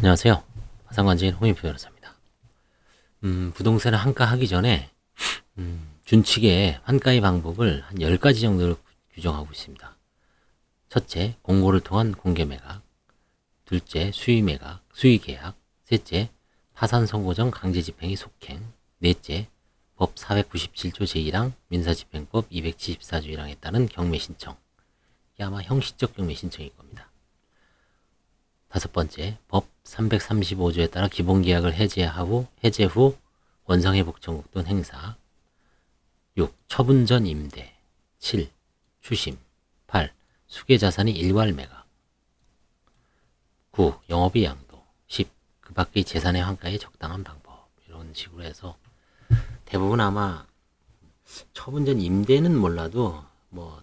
안녕하세요. 화상관제인 홍익표 변호사입니다. 부동산을 환가하기 전에 준칙의 환가의 방법을 한 10가지 정도를 규정하고 있습니다. 첫째, 공고를 통한 공개매각. 둘째, 수의매각, 수의계약. 셋째, 파산 선고 전 강제집행의 속행. 넷째, 법 497조 제1항, 민사집행법 274조 1항에 따른 경매신청. 이게 아마 형식적 경매신청일 겁니다. 다섯 번째, 법 335조에 따라 기본계약을 해제 후 원상회복 청구 또는 행사. 6. 처분 전 임대. 7. 추심. 8. 수계자산의 일괄 매각. 9. 영업의 양도. 10. 그 밖의 재산의 환가에 적당한 방법. 이런 식으로 해서 대부분 아마 처분 전 임대는 몰라도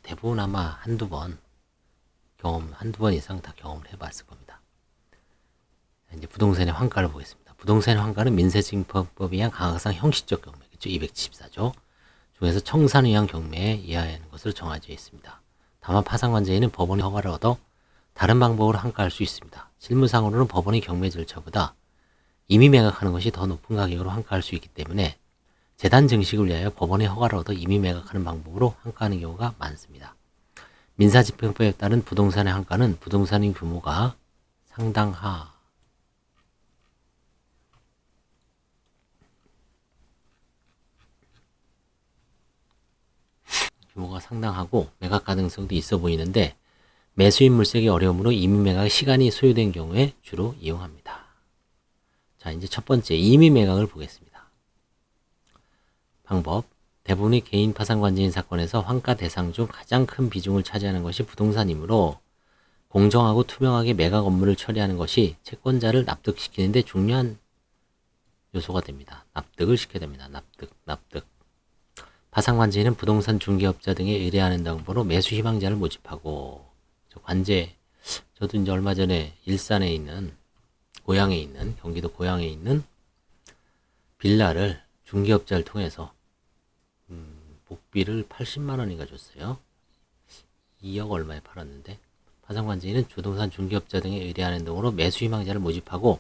대부분 아마 한두 번 이상 다 경험을 해봤을 겁니다. 이제 부동산의 환가를 보겠습니다. 부동산의 환가는 민사집행법에 의한 강학상 형식적 경매겠죠. 274조 중에서 청산을 위한 경매에 이하하는 것으로 정해져 있습니다. 다만 파산관제인은 법원의 허가를 얻어 다른 방법으로 환가할 수 있습니다. 실무상으로는 법원의 경매 절차보다 임의 매각하는 것이 더 높은 가격으로 환가할 수 있기 때문에 재단 증식을 위하여 법원의 허가를 얻어 임의 매각하는 방법으로 환가하는 경우가 많습니다. 민사집행법에 따른 부동산의 환가는 부동산의 규모가 상당하고 매각 가능성도 있어 보이는데 매수인 물색의 어려움으로 임의 매각 시간이 소요된 경우에 주로 이용합니다. 자, 이제 첫 번째 임의 매각을 보겠습니다. 방법. 대부분의 개인 파산관제인 사건에서 환가 대상 중 가장 큰 비중을 차지하는 것이 부동산이므로 공정하고 투명하게 매각 업무를 처리하는 것이 채권자를 납득시키는 데 중요한 요소가 됩니다. 납득을 시켜야 됩니다. 납득. 파산관제인은 부동산 중개업자 등에 의뢰하는 등으로 매수 희망자를 모집하고, 저도 이제 얼마 전에 일산에 있는, 경기도 고양에 있는 빌라를 중개업자를 통해서 복비를 80만 원인가 줬어요. 2억 얼마에 팔았는데, 파산관제인은 부동산 중개업자 등에 의뢰하는 등으로 매수 희망자를 모집하고,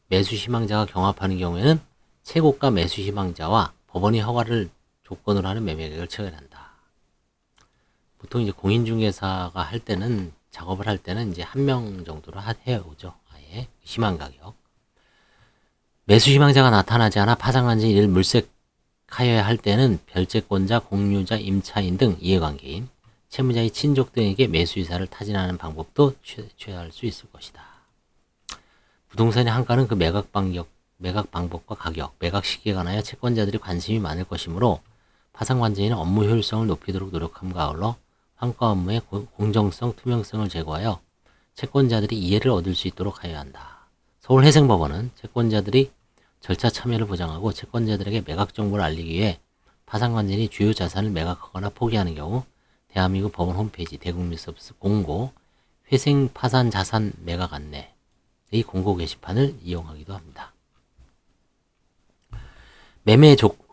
매수 희망자가 경합하는 경우에는 최고가 매수 희망자와 법원의 허가를 조건으로 하는 매매계약을 체결한다. 보통 이제 공인중개사가 작업을 할 때는 이제 한 명 정도로 해오죠. 아예 희망 가격. 매수 희망자가 나타나지 않아 파산관제인 이를 물색하여야 할 때는 별채권자, 공유자, 임차인 등 이해관계인, 채무자의 친족 등에게 매수 의사를 타진하는 방법도 취할 수 있을 것이다. 부동산의 환가는 그 매각 방법과 가격, 매각 시기에 관하여 채권자들이 관심이 많을 것이므로 파산관제인은 업무 효율성을 높이도록 노력함과 아울러 환가 업무의 공정성, 투명성을 제고하여 채권자들이 이해를 얻을 수 있도록 하여야 한다. 서울회생법원은 채권자들이 절차 참여를 보장하고 채권자들에게 매각 정보를 알리기 위해 파산관제인이 주요 자산을 매각하거나 포기하는 경우 대한민국 법원 홈페이지 대국민서비스 공고 회생 파산 자산 매각 안내의 공고 게시판을 이용하기도 합니다.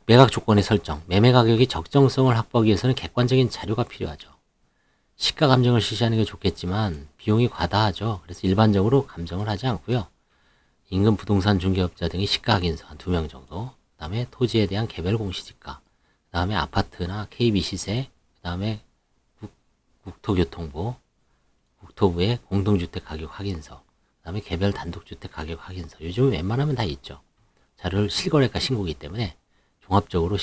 매각 조건의 설정. 매매 가격의 적정성을 확보하기 위해서는 객관적인 자료가 필요하죠. 시가 감정을 실시하는 게 좋겠지만 비용이 과다하죠. 그래서 일반적으로 감정을 하지 않고요. 인근 부동산 중개업자 등의 시가 확인서 한 2명 정도, 그 다음에 토지에 대한 개별 공시지가, 그 다음에 아파트나 KB 시세, 그 다음에 국토부의 공동주택 가격 확인서, 그 다음에 개별 단독주택 가격 확인서. 요즘은 웬만하면 다 있죠. 자료를 실거래가 신고이기 때문에 종합적으로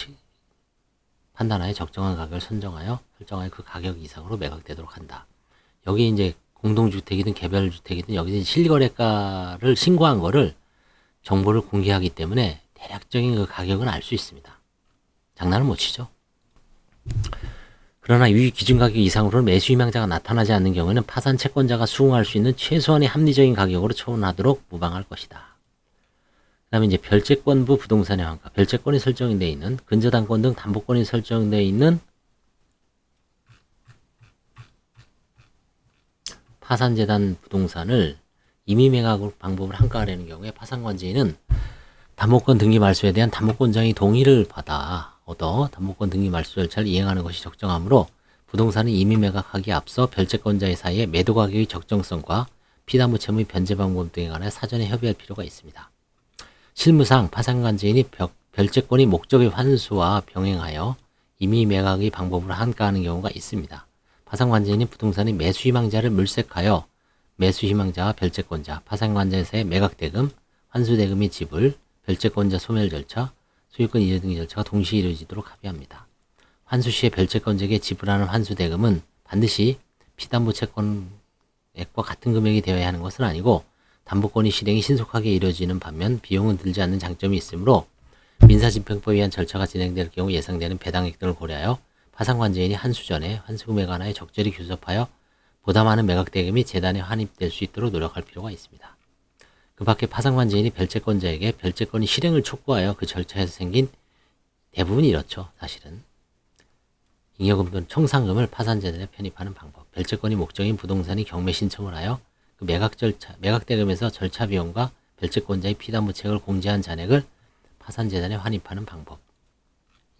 판단하여 적정한 가격을 설정하여 그 가격 이상으로 매각되도록 한다. 여기 이제 공동주택이든 개별주택이든 여기서 실거래가를 신고한 거를 정보를 공개하기 때문에 대략적인 그 가격은 알 수 있습니다. 장난을 못 치죠. 그러나 이 기준 가격 이상으로는 매수 희망자가 나타나지 않는 경우에는 파산 채권자가 수긍할 수 있는 최소한의 합리적인 가격으로 처분하도록 무방할 것이다. 그 다음에 이제 별채권부 부동산의 환가, 별채권이 설정되어 있는 근저당권 등 담보권이 설정되어 있는 파산재단 부동산을 임의매각 방법을 환가하려는 경우에 파산관제인은 담보권 등기 말소에 대한 담보권자의 동의를 얻어 담보권 등기 말소 절차를 이행하는 것이 적정하므로 부동산은 임의매각하기에 앞서 별채권자의 사이에 매도 가격의 적정성과 피담보 채무의 변제 방법 등에 관해 사전에 협의할 필요가 있습니다. 실무상 파산관제인이 별채권이 목적의 환수와 병행하여 임의 매각의 방법으로 한가하는 경우가 있습니다. 파산관제인이 부동산의 매수희망자를 물색하여 매수희망자와 별채권자, 파산관제에서의 매각대금, 환수대금의 지불, 별채권자 소멸 절차, 소유권 이전 등의 절차가 동시에 이루어지도록 합의합니다. 환수 시에 별채권자에게 지불하는 환수대금은 반드시 피담보 채권액과 같은 금액이 되어야 하는 것은 아니고 담보권의 실행이 신속하게 이루어지는 반면 비용은 들지 않는 장점이 있으므로 민사집행법에 의한 절차가 진행될 경우 예상되는 배당액 등을 고려하여 파산관제인이 환수 전에 환수금액 하나에 적절히 교섭하여 보다 많은 매각대금이 재단에 환입될 수 있도록 노력할 필요가 있습니다. 그 밖에 파산관제인이 별채권자에게 별채권의 실행을 촉구하여 그 절차에서 생긴 대부분이 이렇죠. 사실은 잉여금 또는 청산금을 파산재단에 편입하는 방법, 별채권이 목적인 부동산이 경매 신청을 하여 그 매각대금에서 절차 비용과 별채권자의 피담보책을 공제한 잔액을 파산재단에 환입하는 방법.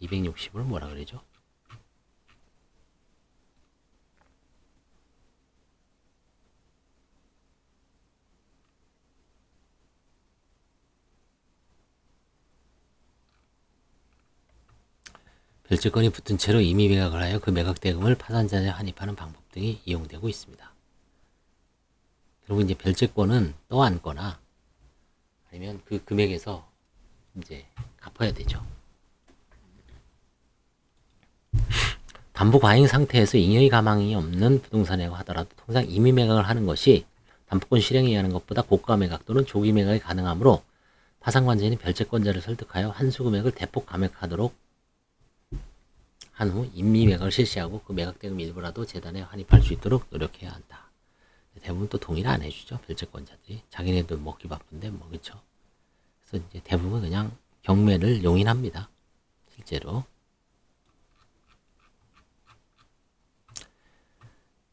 260을 뭐라 그러죠? 별채권이 붙은 채로 임의 매각을 하여 그 매각대금을 파산재단에 환입하는 방법 등이 이용되고 있습니다. 그리고 이제 별채권은 떠안거나 아니면 그 금액에서 이제 갚아야 되죠. 담보 과잉 상태에서 잉여의 가망이 없는 부동산이라고 하더라도 통상 임의 매각을 하는 것이 담보권 실행에 하는 것보다 고가 매각 또는 조기 매각이 가능하므로 파산관제인이 별채권자를 설득하여 환수 금액을 대폭 감액하도록 한 후 임의 매각을 실시하고 그 매각대금 일부라도 재단에 환입할 수 있도록 노력해야 한다. 대부분 또 동의를 안 해주죠. 별채권자들이. 자기네도 먹기 바쁜데 뭐 그쵸. 그래서 이제 대부분 그냥 경매를 용인합니다. 실제로.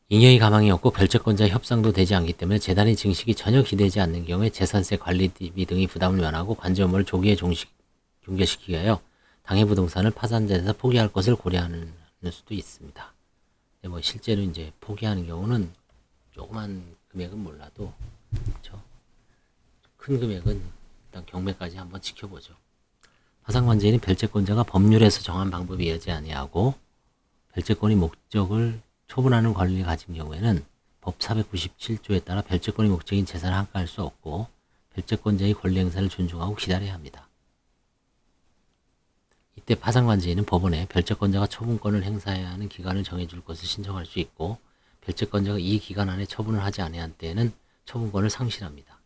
잉여의 가망이 없고 별채권자의 협상도 되지 않기 때문에 재단의 증식이 전혀 기대지 않는 경우에 재산세 관리비 등의 부담을 면하고 관제 업무를 조기에 종결시키기 위하여 당해 부동산을 파산재에서 포기할 것을 고려하는 수도 있습니다. 뭐 실제로 이제 포기하는 경우는 조그만 금액은 몰라도 그렇죠? 큰 금액은 일단 경매까지 한번 지켜보죠. 파산관제인이 별채권자가 법률에서 정한 방법에 의하지 아니하고 별채권의 목적을 처분하는 권리를 가진 경우에는 법 497조에 따라 별채권의 목적인 재산을 한가할 수 없고 별채권자의 권리 행사를 존중하고 기다려야 합니다. 이때 파산관제인은 법원에 별채권자가 처분권을 행사해야 하는 기간을 정해줄 것을 신청할 수 있고 별채권자가 이 기간 안에 처분을 하지 아니한 때에는 처분권을 상실합니다.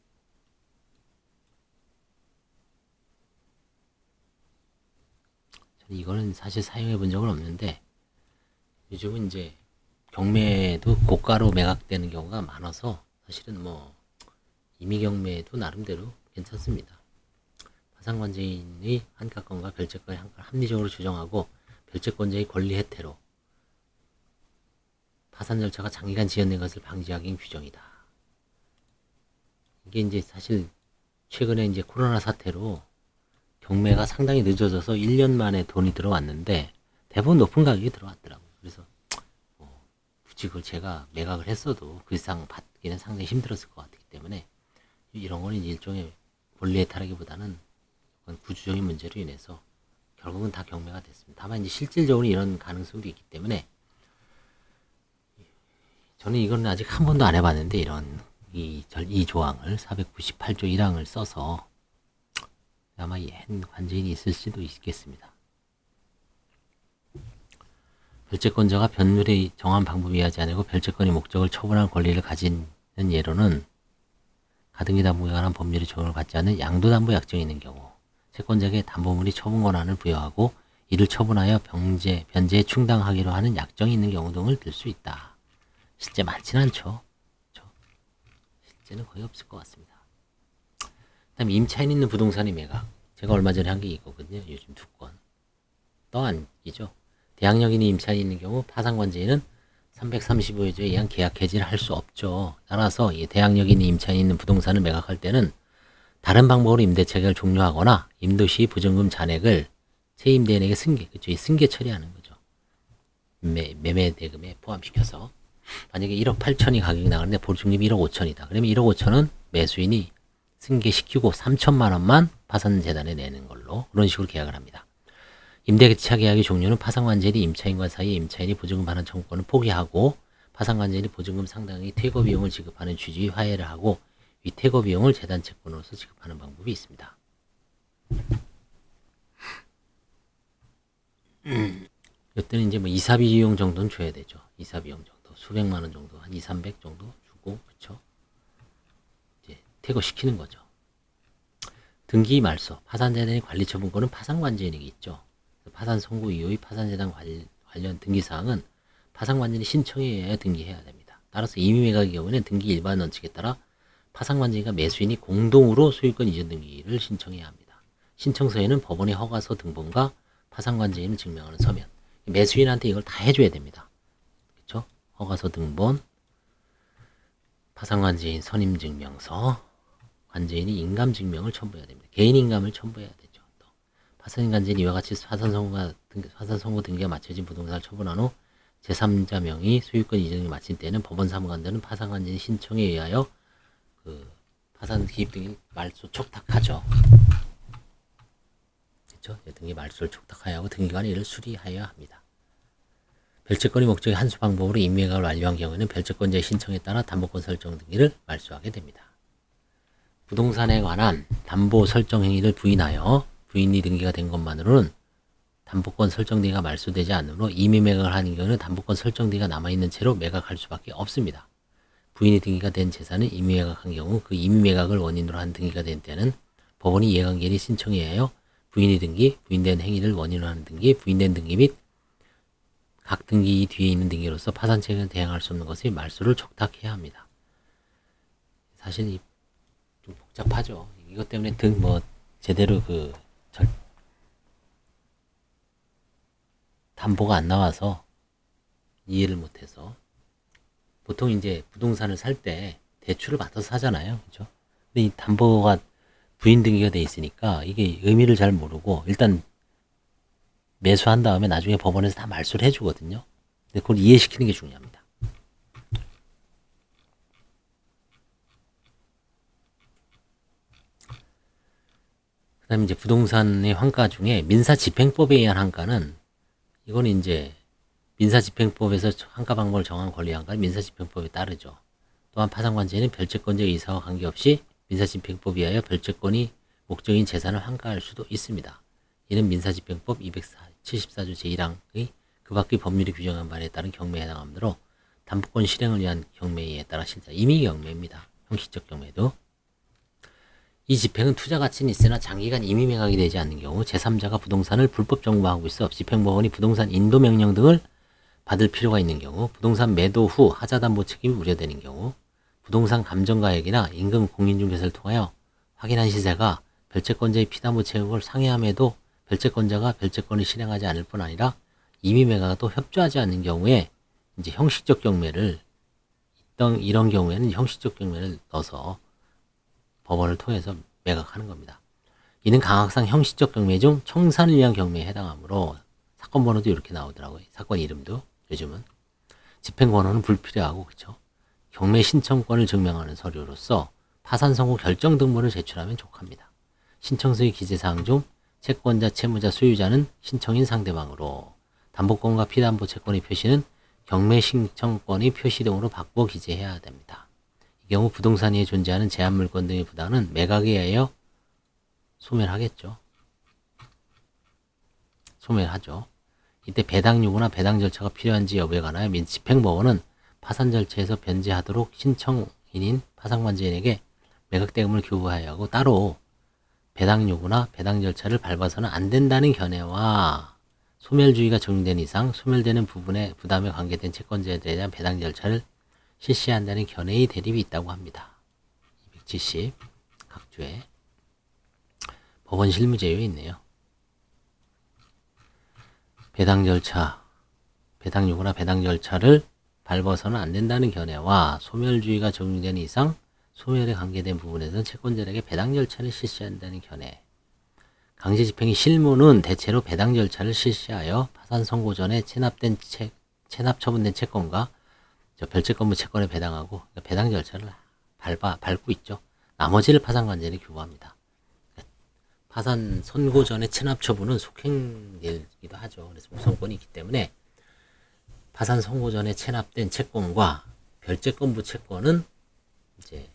저는 이거는 사실 사용해 본 적은 없는데 요즘은 이제 경매도 고가로 매각되는 경우가 많아서 사실은 뭐 임의 경매도 나름대로 괜찮습니다. 파산관제인이 한가권과 별채권의 한가를 합리적으로 조정하고 별채권자의 권리 혜태로 파산 절차가 장기간 지연된 것을 방지하기 위한 규정이다. 이게 이제 사실 최근에 이제 코로나 사태로 경매가 상당히 늦어져서 1년 만에 돈이 들어왔는데 대부분 높은 가격이 들어왔더라고요. 그래서 굳이 그걸 제가 매각을 했어도 그 이상 받기는 상당히 힘들었을 것 같기 때문에 이런 거는 일종의 권리 혜택이라기보다는 구조적인 문제로 인해서 결국은 다 경매가 됐습니다. 다만 이제 실질적으로 이런 가능성도 있기 때문에 저는 이건 아직 한 번도 안 해봤는데 이런 이 조항을 498조 1항을 써서 아마 옛 관제인이 있을 수도 있겠습니다. 별채권자가 변율에 정한 방법에 의하지 않고 별채권의 목적을 처분할 권리를 가지는 예로는 가등기 담보에 관한 법률의 적용을 받지 않는 양도담보 약정이 있는 경우 채권자에게 담보물이 처분 권한을 부여하고 이를 처분하여 변제에 충당하기로 하는 약정이 있는 경우 등을 들 수 있다. 실제 많지는 않죠. 그렇죠? 실제는 거의 없을 것 같습니다. 그다음에 임차인 있는 부동산의 매각. 제가 얼마 전에 한 게 이거거든요. 요즘 2건. 떠안기죠. 대항력인이 임차인이 있는 경우 파산관제인은 335조에 의한 계약 해지를 할 수 없죠. 따라서 이 대항력인이 임차인이 있는 부동산을 매각할 때는 다른 방법으로 임대체계를 종료하거나 임도 시 부정금 잔액을 세임대인에게 승계, 그쵸? 이 승계 처리하는 거죠. 매매 대금에 포함시켜서 만약에 1억 8천이 가격이 나가는데 보증금이 1억 5천이다. 그러면 1억 5천은 매수인이 승계시키고 3천만 원만 파산재단에 내는 걸로 그런 식으로 계약을 합니다. 임대차 계약의 종료는 파산관제인이 임차인과 사이에 임차인이 보증금 반환 청구권을 포기하고 파산관제인이 보증금 상당히 퇴거 비용을 지급하는 취지의 화해를 하고 이 퇴거 비용을 재단 채권으로서 지급하는 방법이 있습니다. 이때는 이제 뭐 이사 비용 정도는 줘야 되죠. 이사 비용 정도 수백만 원 정도 한 2, 300 정도 주고 그쵸? 이제 퇴거시키는 거죠. 등기 말소 파산재단의 관리처분권은 파산관제인에게 있죠. 파산 선고 이후의 파산재단 관련 등기사항은 파산관제인이 신청에 의하여 등기해야 됩니다. 따라서 임의매각의 경우에는 등기 일반 원칙에 따라 파산관제인과 매수인이 공동으로 소유권 이전 등기를 신청해야 합니다. 신청서에는 법원의 허가서 등본과 파산관제인을 증명하는 서면 매수인한테 이걸 다 해줘야 됩니다. 그렇죠? 허가서 등본, 파산관제인 선임증명서, 관제인이 인감증명을 첨부해야 됩니다. 개인 인감을 첨부해야 되죠. 또 파산관제인이 이와 같이 파산선고 등기가 마쳐진 부동산을 처분한 후 제3자 명의 소유권 이전이 마친 때는 법원 사무관들은 파산관제인 신청에 의하여 그 파산 기입 등기 말소 촉탁하죠. 그렇죠? 등기 말소를 촉탁하여 하고 등기관이 이를 수리하여야 합니다. 별채권의 목적의 한수 방법으로 임의매각을 완료한 경우에는 별채권자의 신청에 따라 담보권 설정 등기를 말소하게 됩니다. 부동산에 관한 담보 설정 행위를 부인하여 부인이 등기가 된 것만으로는 담보권 설정 등기가 말소되지 않으므로 임의매각을 하는 경우는 담보권 설정 등기가 남아있는 채로 매각할 수밖에 없습니다. 부인이 등기가 된 재산은 임의매각한 경우 그 임의매각을 원인으로 한 등기가 된 때는 법원이 이해관계인이 신청에 의하여 부인이 등기, 부인된 행위를 원인으로 하는 등기, 부인된 등기 및 각 등기 뒤에 있는 등기로서 파산책을 대행할 수 없는 것의 말소를 촉탁해야 합니다. 사실 좀 복잡하죠. 이것 때문에 제대로 담보가 안 나와서 이해를 못해서 보통 이제 부동산을 살 때 대출을 받아서 사잖아요. 그죠? 근데 이 담보가 부인 등기가 돼 있으니까 이게 의미를 잘 모르고 일단 매수한 다음에 나중에 법원에서 다 말소를 해주거든요. 근데 그걸 이해시키는 게 중요합니다. 그 다음에 이제 부동산의 환가 중에 민사집행법에 의한 환가는 이거는 이제 민사집행법에서 환가 방법을 정한 권리환가는 민사집행법에 따르죠. 또한 파산관제인은 별채권자 이사와 관계없이 민사집행법에 의하여 별채권이 목적인 재산을 환가할 수도 있습니다. 이는 민사집행법 274조 제1항의 그 밖의 법률이 규정한 바에 따른 경매에 해당하므로 담보권 실행을 위한 경매에 따라 실사 임의 경매입니다. 형식적 경매도 이 집행은 투자 가치는 있으나 장기간 임의 매각이 되지 않는 경우 제3자가 부동산을 불법 정보하고 있어 집행법원이 부동산 인도 명령 등을 받을 필요가 있는 경우 부동산 매도 후 하자담보 책임이 우려되는 경우 부동산 감정가액이나 임금 공인중개사를 통하여 확인한 시세가 별채권자의 피담보 채액을 상회함에도 별채권자가 별채권을 실행하지 않을 뿐 아니라 임의 매각도 협조하지 않는 경우에 이제 형식적 경매를 이런 경우에는 형식적 경매를 넣어서 법원을 통해서 매각하는 겁니다. 이는 강학상 형식적 경매 중 청산을 위한 경매에 해당하므로 사건 번호도 이렇게 나오더라고요. 사건 이름도 요즘은 집행 권한은 불필요하고 그렇죠. 경매 신청권을 증명하는 서류로서 파산 선고 결정 등본을 제출하면 족합니다. 신청서의 기재사항 중 채권자, 채무자, 소유자는 신청인 상대방으로 담보권과 피담보 채권의 표시는 경매 신청권의 표시 등으로 바꾸어 기재해야 됩니다. 이 경우 부동산 위에 존재하는 제한물권 등의 부담은 매각에 의하여 소멸하겠죠. 소멸하죠. 이때 배당 요구나 배당 절차가 필요한지 여부에 관하여 집행법원은 파산 절차에서 변제하도록 신청인인 파산관제인에게 매각대금을 교부하여야 하고 따로 배당 요구나 배당 절차를 밟아서는 안 된다는 견해와 소멸주의가 적용된 이상 소멸되는 부분의 부담에 관계된 채권자에 대한 배당 절차를 실시한다는 견해의 대립이 있다고 합니다. 270 각주에 법원 실무제요에 있네요. 배당 절차, 배당 요구나 배당 절차를 밟아서는 안 된다는 견해와 소멸주의가 적용된 이상 소멸에 관계된 부분에서는 채권자에게 배당 절차를 실시한다는 견해. 강제 집행의 실무는 대체로 배당 절차를 실시하여 파산 선고 전에 체납 처분된 채권과 저 별채권부 채권에 배당하고 배당 절차를 밟고 있죠. 나머지를 파산관제에 교부합니다. 파산 선고 전에 체납 처분은 속행되기도 하죠. 그래서 우선권이 있기 때문에 파산 선고 전에 체납된 채권과 별채권부 채권은 이제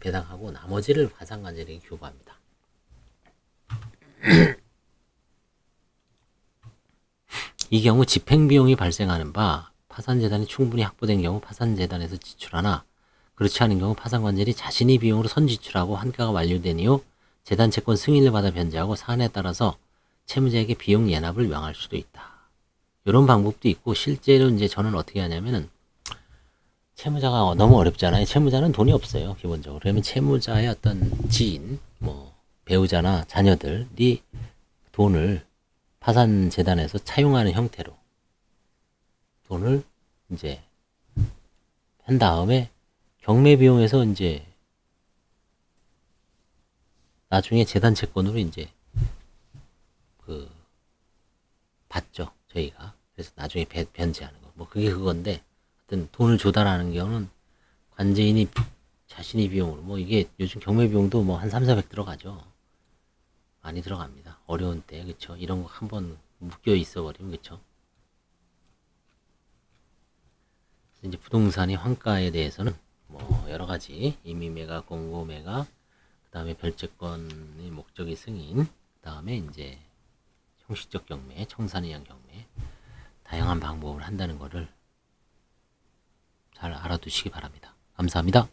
배당하고 나머지를 파산관제에 교부합니다. 이 경우 집행비용이 발생하는 바 파산재단이 충분히 확보된 경우 파산재단에서 지출하나 그렇지 않은 경우 파산관절이 자신이 비용으로 선지출하고 환가가 완료된 이후 재단 채권 승인을 받아 변제하고 사안에 따라서 채무자에게 비용 예납을 명할 수도 있다. 이런 방법도 있고 실제로 이제 저는 어떻게 하냐면은 채무자가 너무 어렵잖아요. 채무자는 돈이 없어요. 기본적으로. 그러면 채무자의 어떤 지인, 뭐 배우자나 자녀들이 돈을 파산재단에서 차용하는 형태로 돈을 이제 한 다음에 경매 비용에서 이제 나중에 재단 채권으로 이제 그 받죠. 저희가. 그래서 나중에 변제하는 거. 뭐 그게 그건데 하여튼 돈을 조달하는 경우는 관제인이 자신이 비용으로 뭐 이게 요즘 경매 비용도 뭐 한 3, 400 들어가죠. 많이 들어갑니다. 어려운 때. 그쵸? 이런 거 한번 묶여 있어 버리면 그쵸? 이제 부동산의 환가에 대해서는 뭐 여러 가지 임의매가, 공고매가, 그 다음에 별채권의 목적의 승인, 그 다음에 이제 형식적 경매, 청산이형 경매, 다양한 방법을 한다는 것을 잘 알아두시기 바랍니다. 감사합니다.